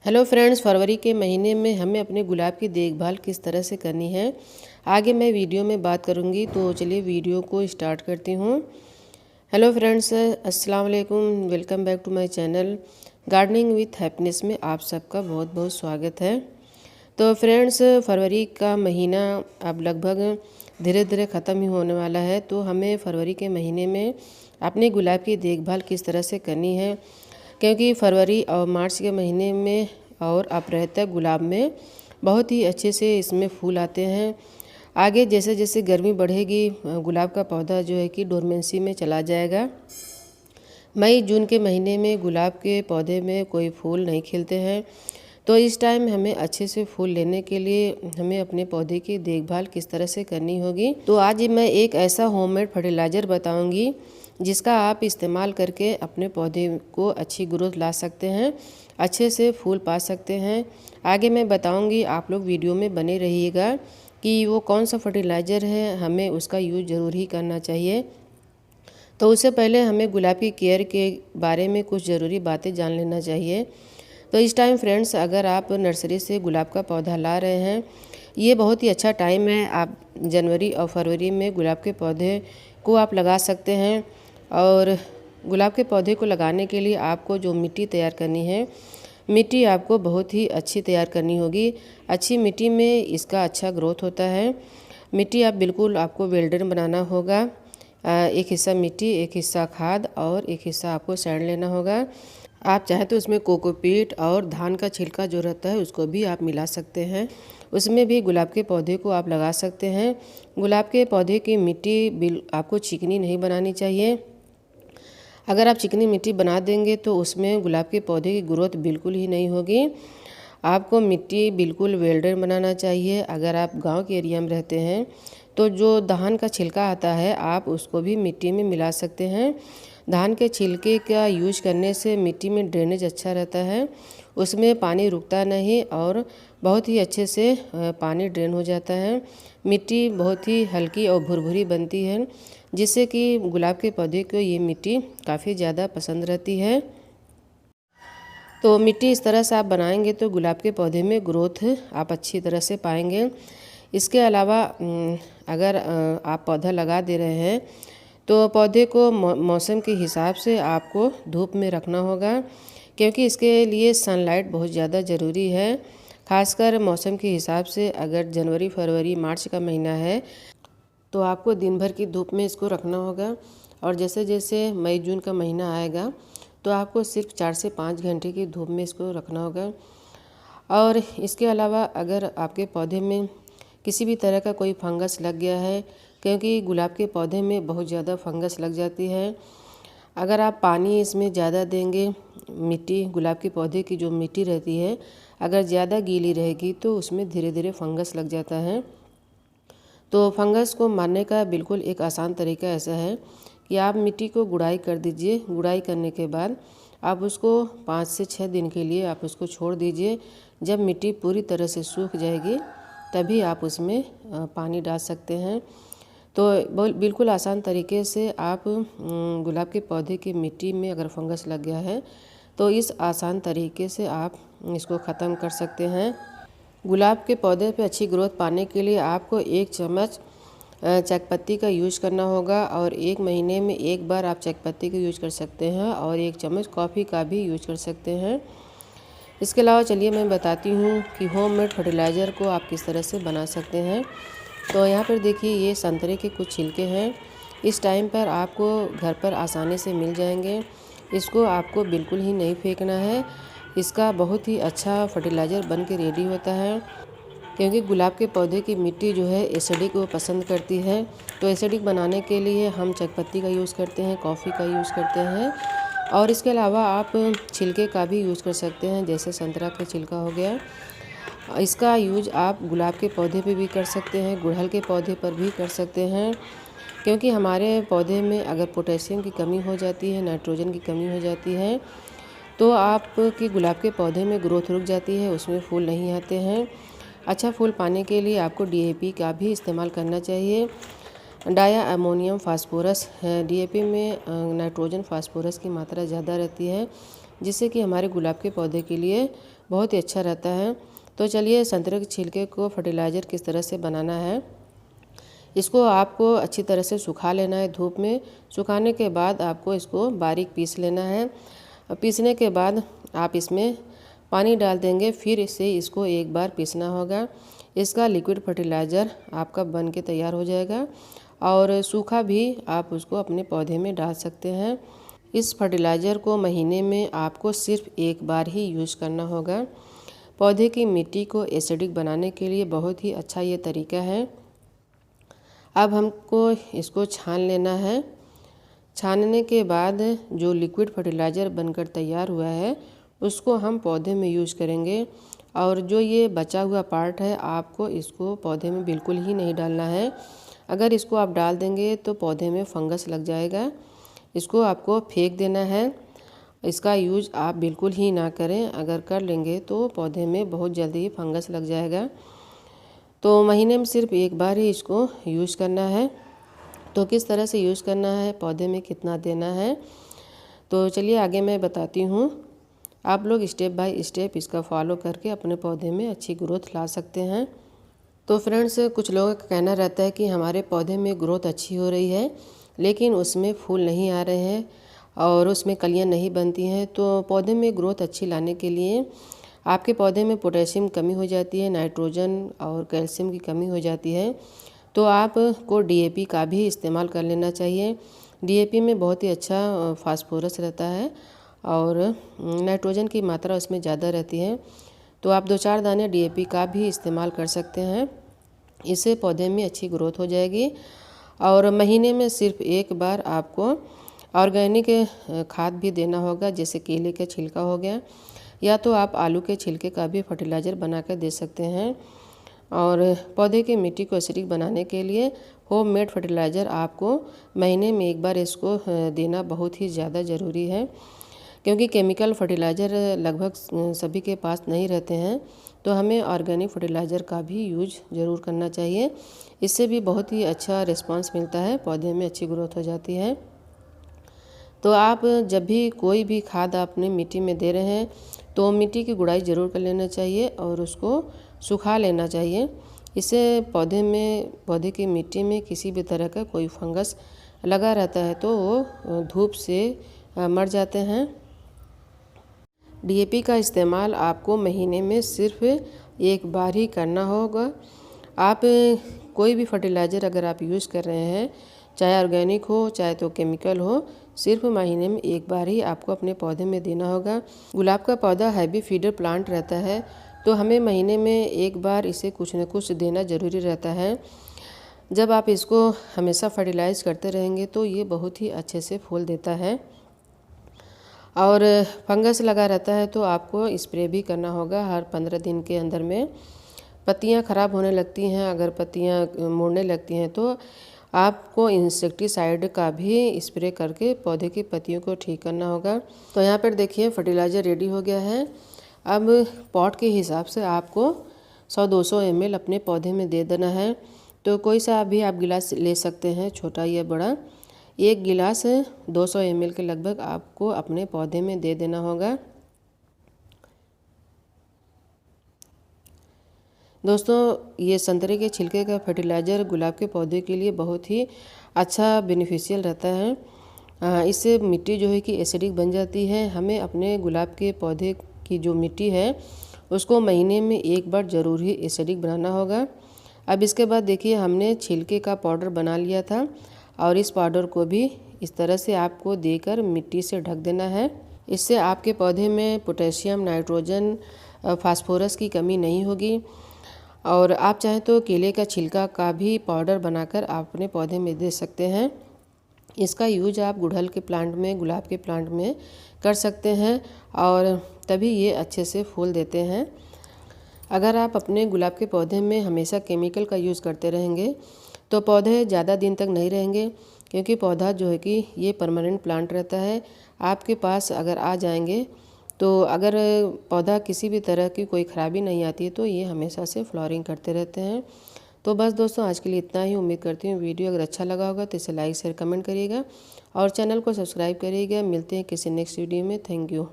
Hello friends, फरवरी के महीने में हमें अपने गुलाब की देखभाल किस तरह से करनी है आगे मैं वीडियो में बात करूंगी। तो चलिए वीडियो को स्टार्ट करती हूँ। हेलो फ्रेंड्स, अस्सलाम वालेकुम। Welcome back to my channel gardening with happiness में आप सबका बहुत बहुत स्वागत है। तो फ्रेंड्स, फरवरी का महीना अब लगभग धीरे धीरे ख़त्म ही होने वाला है। तो हमें फरवरी के महीने में अपने गुलाब की देखभाल किस तरह से करनी है, क्योंकि फरवरी और मार्च के महीने में और अप्रैल तक गुलाब में बहुत ही अच्छे से इसमें फूल आते हैं। आगे जैसे जैसे गर्मी बढ़ेगी गुलाब का पौधा जो है कि डोरमेंसी में चला जाएगा। मई जून के महीने में गुलाब के पौधे में कोई फूल नहीं खिलते हैं। तो इस टाइम हमें अच्छे से फूल लेने के लिए हमें अपने पौधे की देखभाल किस तरह से करनी होगी। तो आज मैं एक ऐसा होममेड फर्टिलाइज़र बताऊंगी जिसका आप इस्तेमाल करके अपने पौधे को अच्छी ग्रोथ ला सकते हैं, अच्छे से फूल पा सकते हैं। आगे मैं बताऊंगी, आप लोग वीडियो में बने रहिएगा कि वो कौन सा फर्टिलाइज़र है, हमें उसका यूज़ ज़रूर ही करना चाहिए। तो उससे पहले हमें गुलाब की केयर के बारे में कुछ ज़रूरी बातें जान लेना चाहिए। तो इस टाइम फ्रेंड्स, अगर आप नर्सरी से गुलाब का पौधा ला रहे हैं, ये बहुत ही अच्छा टाइम है। आप जनवरी और फरवरी में गुलाब के पौधे को आप लगा सकते हैं। और गुलाब के पौधे को लगाने के लिए आपको जो मिट्टी तैयार करनी है, मिट्टी आपको बहुत ही अच्छी तैयार करनी होगी। अच्छी मिट्टी में इसका अच्छा ग्रोथ होता है। मिट्टी आप बिल्कुल आपको वेल्डन बनाना होगा। एक हिस्सा मिट्टी, एक हिस्सा खाद और एक हिस्सा आपको सैंड लेना होगा। आप चाहे तो उसमें कोकोपीट और धान का छिलका जो रहता है उसको भी आप मिला सकते हैं। उसमें भी गुलाब के पौधे को आप लगा सकते हैं। गुलाब के पौधे की मिट्टी आपको चिकनी नहीं बनानी चाहिए। अगर आप चिकनी मिट्टी बना देंगे तो उसमें गुलाब के पौधे की ग्रोथ बिल्कुल ही नहीं होगी। आपको मिट्टी बिल्कुल वेल्डन बनाना चाहिए। अगर आप गांव के एरिया में रहते हैं तो जो धान का छिलका आता है आप उसको भी मिट्टी में मिला सकते हैं। धान के छिलके का यूज करने से मिट्टी में ड्रेनेज अच्छा रहता है, उसमें पानी रुकता नहीं और बहुत ही अच्छे से पानी ड्रेन हो जाता है। मिट्टी बहुत ही हल्की और भुरभुरी बनती है, जिससे कि गुलाब के पौधे को ये मिट्टी काफ़ी ज़्यादा पसंद रहती है। तो मिट्टी इस तरह से आप बनाएंगे तो गुलाब के पौधे में ग्रोथ आप अच्छी तरह से पाएंगे। इसके अलावा अगर आप पौधा लगा दे रहे हैं तो पौधे को मौसम के हिसाब से आपको धूप में रखना होगा, क्योंकि इसके लिए सनलाइट बहुत ज़्यादा ज़रूरी है। खासकर मौसम के हिसाब से अगर जनवरी फरवरी मार्च का महीना है तो आपको दिन भर की धूप में इसको रखना होगा। और जैसे जैसे मई जून का महीना आएगा तो आपको सिर्फ 4 से 5 घंटे की धूप में इसको रखना होगा। और इसके अलावा अगर आपके पौधे में किसी भी तरह का कोई फंगस लग गया है, क्योंकि गुलाब के पौधे में बहुत ज़्यादा फंगस लग जाती है। अगर आप पानी इसमें ज़्यादा देंगे, मिट्टी गुलाब के पौधे की जो मिट्टी रहती है अगर ज़्यादा गीली रहेगी तो उसमें धीरे धीरे फंगस लग जाता है। तो फंगस को मारने का बिल्कुल एक आसान तरीका ऐसा है कि आप मिट्टी को गुड़ाई कर दीजिए। गुड़ाई करने के बाद आप उसको 5 से 6 दिन के लिए आप उसको छोड़ दीजिए। जब मिट्टी पूरी तरह से सूख जाएगी तभी आप उसमें पानी डाल सकते हैं। तो बिल्कुल आसान तरीके से आप गुलाब के पौधे की मिट्टी में अगर फंगस लग गया है तो इस आसान तरीके से आप इसको ख़त्म कर सकते हैं। गुलाब के पौधे पे अच्छी ग्रोथ पाने के लिए आपको 1 चम्मच चायपत्ती का यूज करना होगा। और 1 महीने में 1 बार आप चायपत्ती का यूज कर सकते हैं और 1 चम्मच कॉफ़ी का भी यूज कर सकते हैं। इसके अलावा चलिए मैं बताती हूँ कि होममेड फर्टिलाइज़र को आप किस तरह से बना सकते हैं। तो यहाँ पर देखिए, ये संतरे के कुछ छिलके हैं। इस टाइम पर आपको घर पर आसानी से मिल जाएंगे। इसको आपको बिल्कुल ही नहीं फेंकना है। इसका बहुत ही अच्छा फर्टिलाइज़र बन के रेडी होता है, क्योंकि गुलाब के पौधे की मिट्टी जो है एसिडिक को पसंद करती है। तो एसिडिक बनाने के लिए हम चायपत्ती का यूज़ करते हैं, कॉफ़ी का यूज़ करते हैं। और इसके अलावा आप छिलके का भी यूज़ कर सकते हैं, जैसे संतरा का छिलका हो गया। इसका यूज आप गुलाब के पौधे पे भी कर सकते हैं, गुड़हल के पौधे पर भी कर सकते हैं। क्योंकि हमारे पौधे में अगर पोटेशियम की कमी हो जाती है, नाइट्रोजन की कमी हो जाती है तो आपके गुलाब के पौधे में ग्रोथ रुक जाती है, उसमें फूल नहीं आते हैं। अच्छा फूल पाने के लिए आपको डीएपी का भी इस्तेमाल करना चाहिए। डाया अमोनियम फास्फोरस है। डीएपी में नाइट्रोजन फास्फोरस की मात्रा ज़्यादा रहती है, जिससे कि हमारे गुलाब के पौधे के लिए बहुत ही अच्छा रहता है। तो चलिए संतरे के छिलके को फर्टिलाइज़र किस तरह से बनाना है। इसको आपको अच्छी तरह से सुखा लेना है धूप में। सुखाने के बाद आपको इसको बारीक पीस लेना है। पीसने के बाद आप इसमें पानी डाल देंगे, फिर इसको एक बार पीसना होगा। इसका लिक्विड फर्टिलाइज़र आपका बन के तैयार हो जाएगा और सूखा भी आप उसको अपने पौधे में डाल सकते हैं। इस फर्टिलाइज़र को महीने में आपको सिर्फ एक बार ही यूज़ करना होगा। पौधे की मिट्टी को एसिडिक बनाने के लिए बहुत ही अच्छा ये तरीका है। अब हमको इसको छान लेना है। छानने के बाद जो लिक्विड फर्टिलाइज़र बनकर तैयार हुआ है उसको हम पौधे में यूज़ करेंगे। और जो ये बचा हुआ पार्ट है आपको इसको पौधे में बिल्कुल ही नहीं डालना है। अगर इसको आप डाल देंगे तो पौधे में फंगस लग जाएगा। इसको आपको फेंक देना है। इसका यूज़ आप बिल्कुल ही ना करें। अगर कर लेंगे तो पौधे में बहुत जल्दी फंगस लग जाएगा। तो महीने में सिर्फ एक बार ही इसको यूज़ करना है। तो किस तरह से यूज़ करना है, पौधे में कितना देना है, तो चलिए आगे मैं बताती हूँ। आप लोग स्टेप बाय स्टेप इसका फॉलो करके अपने पौधे में अच्छी ग्रोथ ला सकते हैं। तो फ्रेंड्स, कुछ लोगों का कहना रहता है कि हमारे पौधे में ग्रोथ अच्छी हो रही है लेकिन उसमें फूल नहीं आ रहे हैं और उसमें कलियां नहीं बनती हैं। तो पौधे में ग्रोथ अच्छी लाने के लिए आपके पौधे में पोटेशियम कमी हो जाती है, नाइट्रोजन और कैल्शियम की कमी हो जाती है। तो आपको डीएपी का भी इस्तेमाल कर लेना चाहिए। डीएपी में बहुत ही अच्छा फास्फोरस रहता है और नाइट्रोजन की मात्रा उसमें ज़्यादा रहती है। तो आप 2-4 दाने डीएपी का भी इस्तेमाल कर सकते हैं। इससे पौधे में अच्छी ग्रोथ हो जाएगी। और महीने में सिर्फ एक बार आपको ऑर्गेनिक खाद भी देना होगा, जैसे केले का छिलका हो गया, या तो आप आलू के छिलके का भी फर्टिलाइज़र बना कर दे सकते हैं। और पौधे की मिट्टी को एसिडिक बनाने के लिए होममेड फर्टिलाइज़र आपको महीने में एक बार इसको देना बहुत ही ज़्यादा ज़रूरी है, क्योंकि केमिकल फर्टिलाइज़र लगभग सभी के पास नहीं रहते हैं। तो हमें ऑर्गेनिक फर्टिलाइज़र का भी यूज ज़रूर करना चाहिए। इससे भी बहुत ही अच्छा रिस्पांस मिलता है, पौधे में अच्छी ग्रोथ हो जाती है। तो आप जब भी कोई भी खाद आपने मिट्टी में दे रहे हैं तो मिट्टी की गुड़ाई ज़रूर कर लेना चाहिए और उसको सुखा लेना चाहिए। इससे पौधे की मिट्टी में किसी भी तरह का कोई फंगस लगा रहता है तो वो धूप से मर जाते हैं। डीएपी का इस्तेमाल आपको महीने में सिर्फ एक बार ही करना होगा। आप कोई भी फर्टिलाइज़र अगर आप यूज़ कर रहे हैं, चाहे ऑर्गेनिक हो चाहे तो केमिकल हो, सिर्फ महीने में एक बार ही आपको अपने पौधे में देना होगा। गुलाब का पौधा हैवी फीडर प्लांट रहता है तो हमें महीने में एक बार इसे कुछ न कुछ देना ज़रूरी रहता है। जब आप इसको हमेशा फर्टिलाइज़ करते रहेंगे तो ये बहुत ही अच्छे से फूल देता है। और फंगस लगा रहता है तो आपको स्प्रे भी करना होगा हर 15 दिन के अंदर में। पत्तियां ख़राब होने लगती हैं, अगर पत्तियां मुड़ने लगती हैं तो आपको इंसेक्टिसाइड का भी स्प्रे करके पौधे की पत्तियों को ठीक करना होगा। तो यहाँ पर देखिए फर्टिलाइज़र रेडी हो गया है। अब पॉट के हिसाब से आपको 100-200 ml अपने पौधे में दे देना है। तो कोई सा भी आप गिलास ले सकते हैं, छोटा या बड़ा। एक गिलास 200 ml के लगभग आपको अपने पौधे में दे देना होगा। दोस्तों, ये संतरे के छिलके का फर्टिलाइज़र गुलाब के पौधे के लिए बहुत ही अच्छा बेनिफिशियल रहता है। इससे मिट्टी जो है कि एसिडिक बन जाती है। हमें अपने गुलाब के पौधे की जो मिट्टी है उसको महीने में एक बार ज़रूर ही एसिडिक बनाना होगा। अब इसके बाद देखिए हमने छिलके का पाउडर बना लिया था और इस पाउडर को भी इस तरह से आपको देकर मिट्टी से ढक देना है। इससे आपके पौधे में पोटेशियम, नाइट्रोजन, फास्फोरस की कमी नहीं होगी। और आप चाहें तो केले का छिलका का भी पाउडर बनाकर आप अपने पौधे में दे सकते हैं। इसका यूज आप गुड़हल के प्लांट में, गुलाब के प्लांट में कर सकते हैं और तभी ये अच्छे से फूल देते हैं। अगर आप अपने गुलाब के पौधे में हमेशा केमिकल का यूज़ करते रहेंगे तो पौधे ज़्यादा दिन तक नहीं रहेंगे, क्योंकि पौधा जो है कि ये परमानेंट प्लांट रहता है। आपके पास अगर आ जाएंगे तो अगर पौधा किसी भी तरह की कोई ख़राबी नहीं आती है तो ये हमेशा से फ्लावरिंग करते रहते हैं। तो बस दोस्तों, आज के लिए इतना ही। उम्मीद करती हूँ वीडियो अगर अच्छा लगा होगा तो इसे लाइक शेयर कमेंट करिएगा और चैनल को सब्सक्राइब करिएगा। मिलते हैं किसी नेक्स्ट वीडियो में। Thank you.